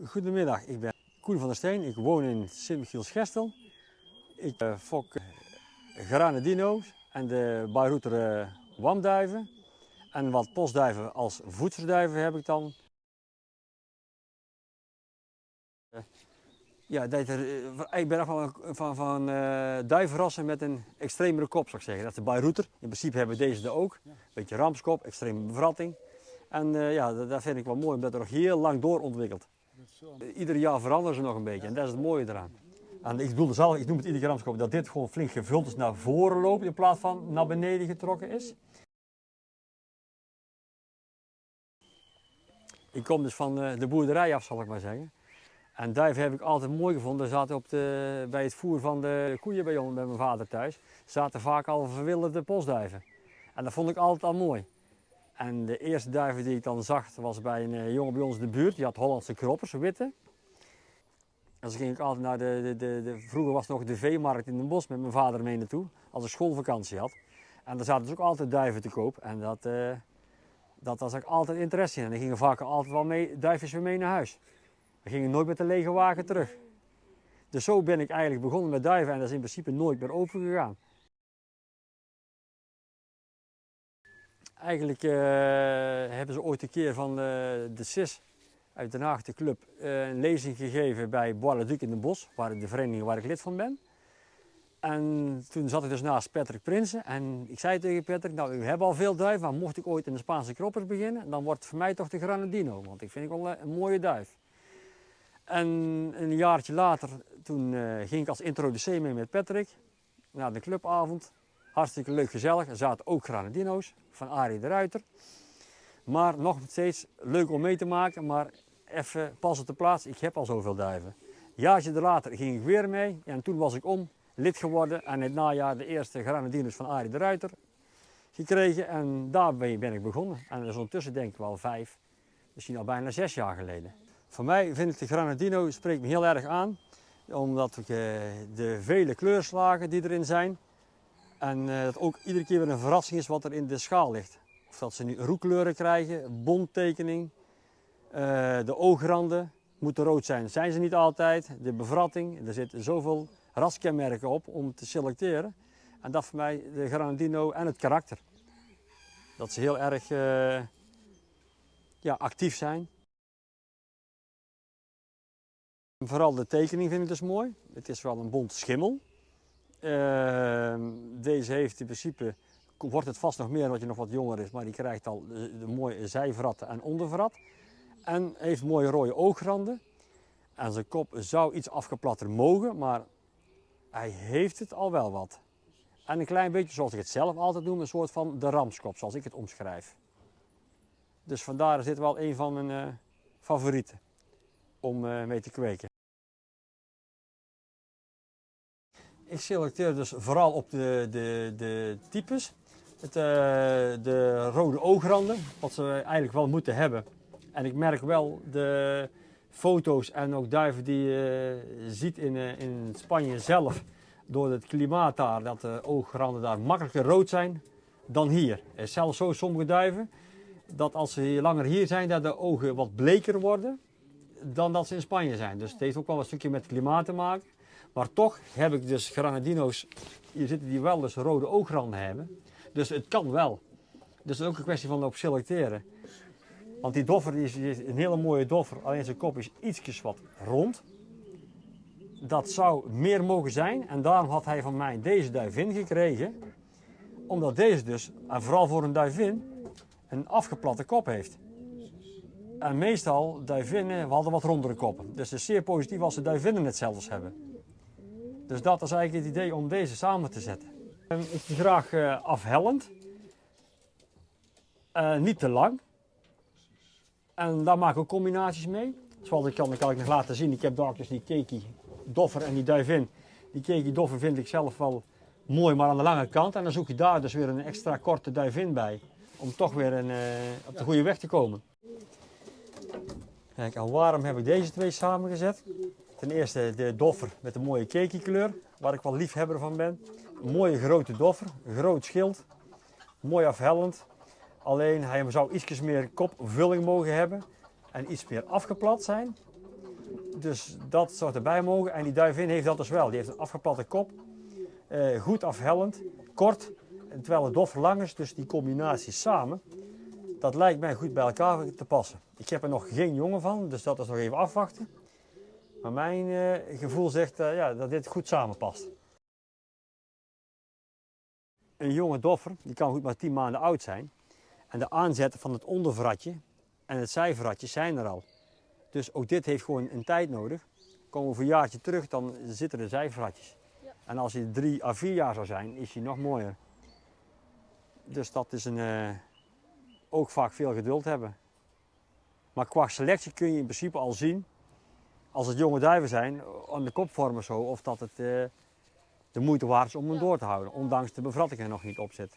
Goedemiddag, ik ben Koen van der Steen. Ik woon in Sint-Michiels-Gestel. Ik fok granadino's en de Bayreuther wamduiven. En wat postduiven als voedselduiven heb ik dan. Ja, ik ben echt van duivenrassen met een extremere kop, zou ik zeggen. Dat is de Bayreuther. In principe hebben deze er ook. Een beetje ramskop, extreme bevratting. En ja, dat vind ik wel mooi, omdat het nog heel lang doorontwikkelt. Ieder jaar veranderen ze nog een beetje en dat is het mooie eraan. En ik bedoel zelf, ik noem het iedere gramskop, dat dit gewoon flink gevuld is naar voren loopt in plaats van naar beneden getrokken is. Ik kom dus van de boerderij af, zal ik maar zeggen. En duiven heb ik altijd mooi gevonden. Er zaten bij het voer van de koeien bij ons, bij mijn vader thuis, zaten vaak al verwilderde postduiven. En dat vond ik altijd al mooi. En de eerste duiven die ik dan zag, was bij een jongen bij ons in de buurt. Die had Hollandse kroppers, witte. En dan ging ik altijd naar vroeger was het nog de veemarkt in Den Bosch met mijn vader mee naartoe. Als ik schoolvakantie had. En daar zaten dus ook altijd duiven te koop. En dat was ik altijd interesse in. En dan gingen vaak altijd wel duifjes weer mee naar huis. We gingen nooit met de lege wagen terug. Dus zo ben ik eigenlijk begonnen met duiven en dat is in principe nooit meer open gegaan. Eigenlijk hebben ze ooit een keer van de CIS uit Den Haag, de club, een lezing gegeven bij Bois-le-Duc in Den Bosch, de vereniging waar ik lid van ben. En toen zat ik dus naast Patrick Prinsen en ik zei tegen Patrick, nou u hebt al veel duiven, maar mocht ik ooit in de Spaanse kroppers beginnen, dan wordt het voor mij toch de Granadino, want ik vind het wel een mooie duif. En een jaartje later, toen ging ik als introducee mee met Patrick naar de clubavond. Hartstikke leuk, gezellig. Er zaten ook Granadino's van Arie de Ruiter. Maar nog steeds leuk om mee te maken, maar even pas op de plaats. Ik heb al zoveel duiven. Een jaartje later ging ik weer mee en toen was ik lid geworden. En in het najaar de eerste Granadino's van Arie de Ruiter gekregen. En daarmee ben ik begonnen. En dat is ondertussen denk ik wel 5, misschien al bijna 6 jaar geleden. Voor mij vind ik de Granadino spreekt me heel erg aan. Omdat ik de vele kleurslagen die erin zijn. En dat ook iedere keer weer een verrassing is wat er in de schaal ligt. Of dat ze nu roekleuren krijgen, bonttekening, de oogranden moeten rood zijn. Dat zijn ze niet altijd. De bevratting, er zitten zoveel raskenmerken op om te selecteren. En dat voor mij de Granadino en het karakter. Dat ze heel erg actief zijn. Vooral de tekening vind ik dus mooi. Het is wel een bont schimmel. Deze heeft in principe, wordt het vast nog meer omdat je nog wat jonger is, maar die krijgt al de mooie zijvratten en ondervrat. En heeft mooie rode oogranden. En zijn kop zou iets afgeplatter mogen, maar hij heeft het al wel wat. En een klein beetje, zoals ik het zelf altijd noem, een soort van de ramskop, zoals ik het omschrijf. Dus vandaar is dit wel een van mijn favorieten om mee te kweken. Ik selecteer dus vooral op de types. De rode oogranden, wat ze eigenlijk wel moeten hebben. En ik merk wel de foto's en ook duiven die je ziet in Spanje zelf, door het klimaat daar, dat de oogranden daar makkelijker rood zijn dan hier. Er is zelfs zo sommige duiven, dat als ze langer hier zijn, dat de ogen wat bleker worden dan dat ze in Spanje zijn. Dus het heeft ook wel een stukje met het klimaat te maken. Maar toch heb ik dus Granadino's, hier zitten die wel dus rode oogranden hebben. Dus het kan wel. Dus het is ook een kwestie van op selecteren. Want die doffer die is een hele mooie doffer, alleen zijn kop is ietsjes wat rond. Dat zou meer mogen zijn en daarom had hij van mij deze duivin gekregen. Omdat deze dus, en vooral voor een duivin, een afgeplatte kop heeft. En meestal, duivinnen hadden wat rondere koppen. Dus het is zeer positief als de duivinnen het zelfs hebben. Dus dat is eigenlijk het idee om deze samen te zetten. Ik zie graag afhellend, niet te lang. En daar maak ik ook combinaties mee. Zoals ik kan ik nog laten zien, ik heb daar dus die keki doffer en die duivin. Die keki doffer vind ik zelf wel mooi, maar aan de lange kant. En dan zoek je daar dus weer een extra korte duivin bij. Om toch weer op de goede weg te komen. Kijk, en waarom heb ik deze twee samengezet? Ten eerste de doffer met een mooie keki kleur, waar ik wel liefhebber van ben. Een mooie grote doffer, een groot schild, mooi afhellend. Alleen hij zou iets meer kopvulling mogen hebben en iets meer afgeplat zijn. Dus dat zou erbij mogen. En die duivin heeft dat dus wel. Die heeft een afgeplatte kop, goed afhellend, kort, terwijl het doffer lang is. Dus die combinatie samen, dat lijkt mij goed bij elkaar te passen. Ik heb er nog geen jongen van, dus dat is nog even afwachten. Maar mijn gevoel zegt ja, dat dit goed samenpast. Een jonge doffer die kan goed maar 10 maanden oud zijn. En de aanzetten van het ondervratje en het zijvratje zijn er al. Dus ook dit heeft gewoon een tijd nodig. Komen we over een jaartje terug, dan zitten er zijvratjes. Ja. En als hij 3 à 4 jaar zou zijn, is hij nog mooier. Dus dat is ook vaak veel geduld hebben. Maar qua selectie kun je in principe al zien, als het jonge duiven zijn, aan de kopvormen zo, of dat het de moeite waard is om hem door te houden. Ondanks de bevratting er nog niet op zit.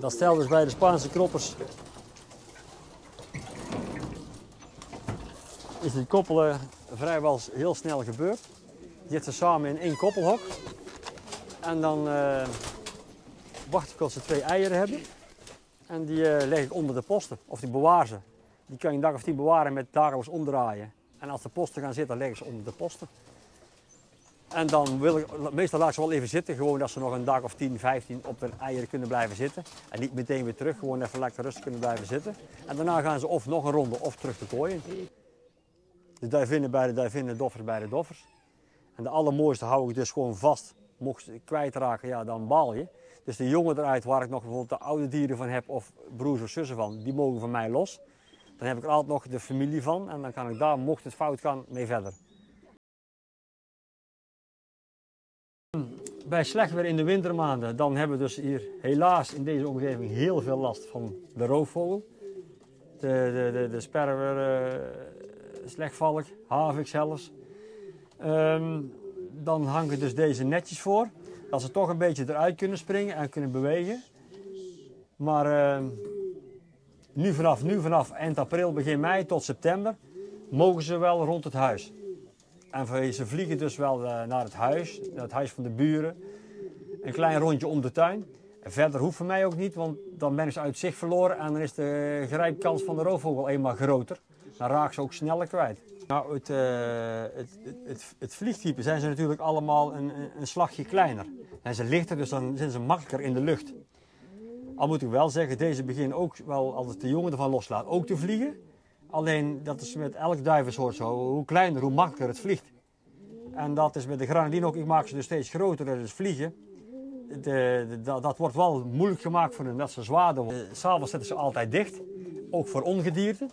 Dat stel dus bij de Spaanse kroppers is het koppelen vrijwel heel snel gebeurd. Je zet ze samen in één koppelhok en dan wacht ik tot ze 2 eieren hebben en die leg ik onder de posten of die bewaar ze. Die kan je een dag of 10 bewaren met dagelijks omdraaien en als de posten gaan zitten leg ik ze onder de posten. En dan meestal laat ik ze wel even zitten, gewoon dat ze nog een dag of 10, 15 op hun eieren kunnen blijven zitten. En niet meteen weer terug, gewoon even lekker rustig kunnen blijven zitten. En daarna gaan ze of nog een ronde of terug de kooi in. De duivinnen bij de duivinnen, de doffers bij de doffers. En de allermooiste hou ik dus gewoon vast. Mocht ze kwijtraken, ja, dan baal je. Dus de jongen eruit waar ik nog bijvoorbeeld de oude dieren van heb of broers of zussen van, die mogen van mij los. Dan heb ik er altijd nog de familie van en dan kan ik daar, mocht het fout gaan, mee verder. Bij slecht weer in de wintermaanden, dan hebben we dus hier helaas in deze omgeving heel veel last van de roofvogel. De sperwer, slechtvalk, havik zelfs. Dan hangen dus deze netjes voor, dat ze toch een beetje eruit kunnen springen en kunnen bewegen. Maar nu vanaf eind april, begin mei tot september, mogen ze wel rond het huis. En ze vliegen dus wel naar het huis van de buren. Een klein rondje om de tuin. En verder hoeft voor mij ook niet, want dan ben ik ze uit zicht verloren en dan is de grijpkans van de roofvogel eenmaal groter. Dan raak ze ook sneller kwijt. Nou, het vliegtype zijn ze natuurlijk allemaal een slagje kleiner. En ze lichter, dus dan zijn ze makkelijker in de lucht. Al moet ik wel zeggen, deze beginnen ook wel, als het de jongen ervan loslaat, ook te vliegen. Alleen, dat is met elk duivensoort zo, hoe kleiner, hoe makkelijker het vliegt. En dat is met de granadine ook, ik maak ze dus steeds groter, dus vliegen. Dat wordt wel moeilijk gemaakt voor hen, dat ze zwaarder worden. 's Avonds zetten ze altijd dicht, ook voor ongedierte.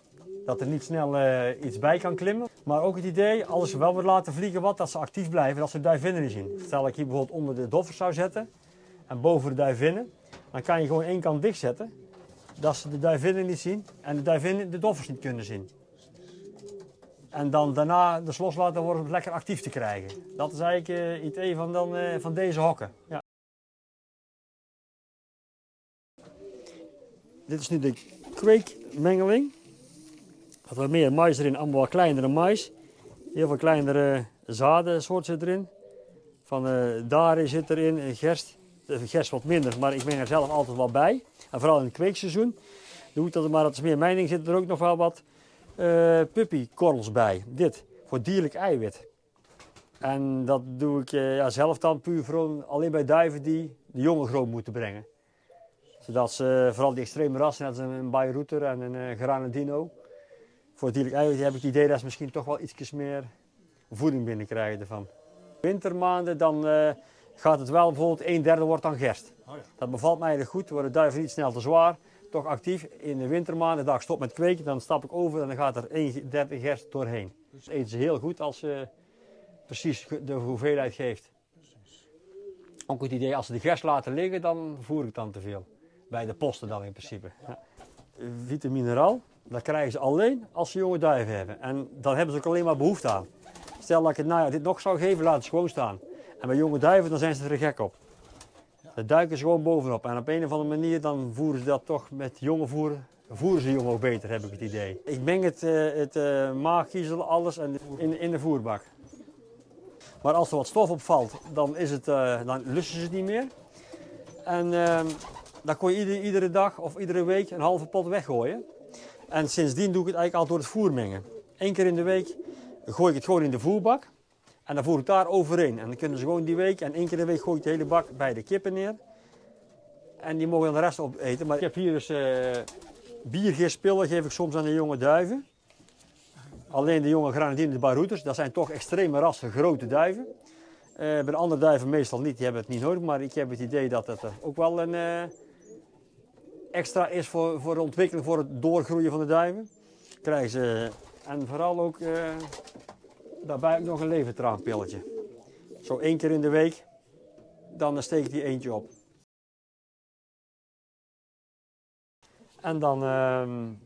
Dat er niet snel iets bij kan klimmen. Maar ook het idee, als ze wel weer laten vliegen, dat ze actief blijven, dat ze de duivinnen niet zien. Stel ik hier bijvoorbeeld onder de doffers zou zetten en boven de duivinnen, dan kan je gewoon één kant dicht zetten. Dat ze de duivinnen niet zien en de duivinnen de doffers niet kunnen zien. En dan daarna dus loslaten worden om het lekker actief te krijgen. Dat is eigenlijk het idee van deze hokken. Ja. Dit is nu de kweekmengeling. Er wat meer mais erin, allemaal wat kleinere mais. Heel veel kleinere zadensoorten zit erin. Van dari zit erin, en gerst. Gerst wat minder, maar ik meng er zelf altijd wel bij. En vooral in het kweekseizoen doe ik dat, maar dat is meer mijn ding, zit er ook nog wel wat puppykorrels bij. Dit, voor dierlijk eiwit. En dat doe ik zelf dan puur voor alleen bij duiven die de jongen groot moeten brengen. Zodat ze, vooral die extreme rassen, net als een Bayreuther en een Granadino. Voor dierlijk eiwit heb ik het idee dat ze misschien toch wel iets meer voeding binnenkrijgen ervan. Wintermaanden dan gaat het wel, bijvoorbeeld 1/3 wordt dan gerst. Oh ja. Dat bevalt mij erg goed, worden duiven niet snel te zwaar, toch actief. In de wintermaanden, dat ik stop met kweken, dan stap ik over en dan gaat er 1/3 gerst doorheen. Dus eten ze heel goed als ze precies de hoeveelheid geeft. Ook het idee, als ze de gras laten liggen, dan voer ik dan te veel. Bij de posten dan in principe. Ja. Vitamineral, dat krijgen ze alleen als ze jonge duiven hebben. En dan hebben ze ook alleen maar behoefte aan. Stel dat ik het najaar dit nog zou geven, laat het gewoon staan. En bij jonge duiven, dan zijn ze er gek op. Dan duiken ze gewoon bovenop. En op een of andere manier, dan voeren ze dat toch met jonge voeren. Voeren ze jong ook beter, heb ik het idee. Ik meng het maagkiezel, alles in de voerbak. Maar als er wat stof opvalt, dan lusten ze het niet meer. En dan kon je iedere dag of iedere week een halve pot weggooien. En sindsdien doe ik het eigenlijk altijd door het voer mengen. 1 keer in de week gooi ik het gewoon in de voerbak. En dan voer ik daar overheen. En dan kunnen ze gewoon die week, en 1 keer in de week gooi ik de hele bak bij de kippen neer. En die mogen dan de rest opeten. Maar ik heb hier dus biergistpillen, geef ik soms aan de jonge duiven. Alleen de jonge granadine, de barouters, dat zijn toch extreme rassen, grote duiven. Bij de andere duiven meestal niet, die hebben het niet nodig. Maar ik heb het idee dat het ook wel een extra is voor de ontwikkeling, voor het doorgroeien van de duiven. Krijgen ze, en vooral ook daarbij ook nog een levertraanpilletje. Zo 1 keer in de week, dan steek ik die eentje op. En dan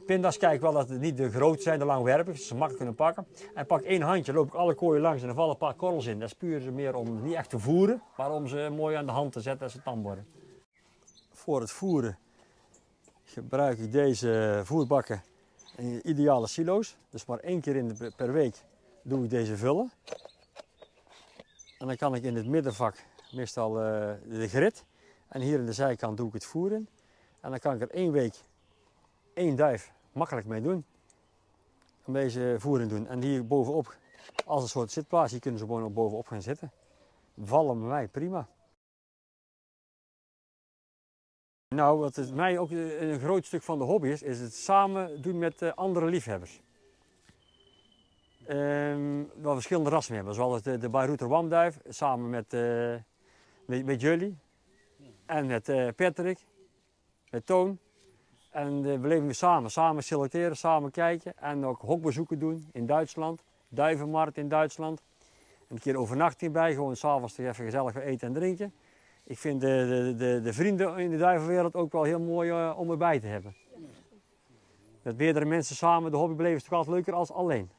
pinda's, kijk wel dat het niet de grote zijn, de langwerpig, dat ze makkelijk kunnen pakken. En pak 1 handje, loop ik alle kooien langs en er vallen een paar korrels in. Dat spuren ze meer om niet echt te voeren, maar om ze mooi aan de hand te zetten als ze tam worden. Voor het voeren gebruik ik deze voerbakken in ideale silo's. Dus maar 1 keer per week doe ik deze vullen. En dan kan ik in het middenvak meestal de grit. En hier in de zijkant doe ik het voer in. En dan kan ik er 1 week 1 duif makkelijk mee doen. Om deze voering doen. En hier bovenop, als een soort zitplaats, hier kunnen ze gewoon bovenop gaan zitten. Vallen bij mij prima. Nou, wat het mij ook een groot stuk van de hobby is het samen doen met andere liefhebbers. Waar verschillende rassen hebben, zoals de Bayreuther wamduif, samen met jullie. En met Patrick, met Toon. En we leven weer samen selecteren, samen kijken en ook hokbezoeken doen in Duitsland, duivenmarkt in Duitsland. Een keer overnachting bij, gewoon s'avonds even gezellig eten en drinken. Ik vind de vrienden in de duivenwereld ook wel heel mooi om erbij te hebben. Met meerdere mensen samen de hobby beleven is toch altijd leuker als alleen.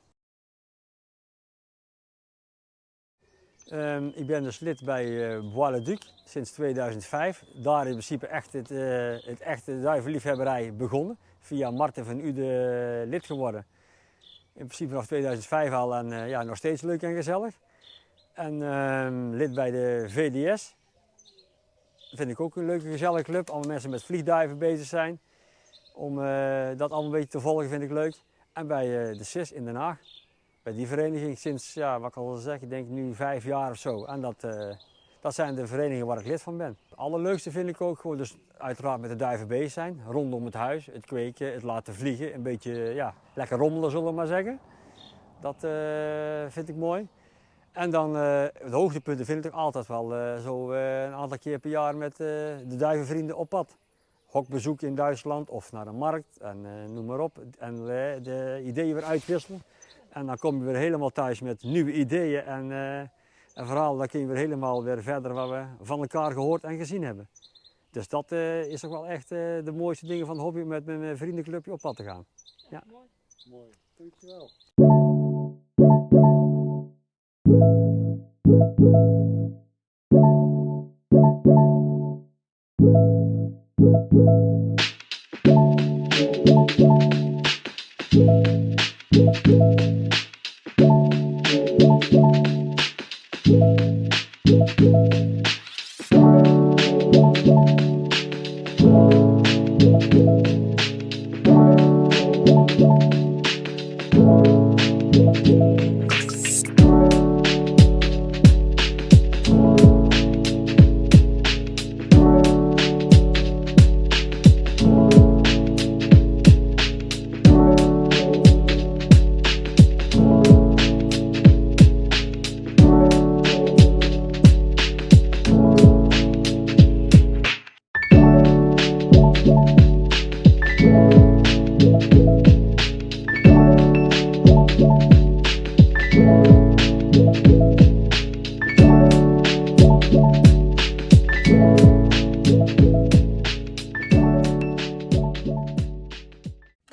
Ik ben dus lid bij Bois-le-Duc sinds 2005. Daar in principe echt het echte duivenliefhebberij begonnen. Via Martin van Uden lid geworden. In principe vanaf 2005 al en ja, nog steeds leuk en gezellig. En lid bij de VDS. Dat vind ik ook een leuke gezellige club. Allemaal mensen met vliegduiven bezig zijn. Om dat allemaal een beetje te volgen vind ik leuk. En bij de CIS in Den Haag. Bij die vereniging sinds, ja, wat ik al zeg, ik denk nu 5 jaar of zo. En dat zijn de verenigingen waar ik lid van ben. Het allerleukste vind ik ook gewoon dus uiteraard met de duiven bezig zijn. Rondom het huis, het kweken, het laten vliegen. Een beetje ja, lekker rommelen zullen we maar zeggen. Dat vind ik mooi. En dan de hoogtepunten vind ik toch altijd wel zo een aantal keer per jaar met de duivenvrienden op pad. Hokbezoek in Duitsland of naar een markt en noem maar op. En de ideeën weer uitwisselen. En dan kom je weer helemaal thuis met nieuwe ideeën en een verhaal. Dan kun je weer helemaal weer verder wat we van elkaar gehoord en gezien hebben. Dus dat is toch wel echt de mooiste dingen van de hobby met mijn vriendenclubje op pad te gaan. Ja. Mooi. Mooi. Dankjewel.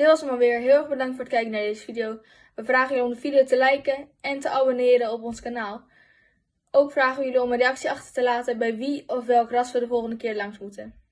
was hem alweer. Heel erg bedankt voor het kijken naar deze video. We vragen jullie om de video te liken en te abonneren op ons kanaal. Ook vragen we jullie om een reactie achter te laten bij wie of welk ras we de volgende keer langs moeten.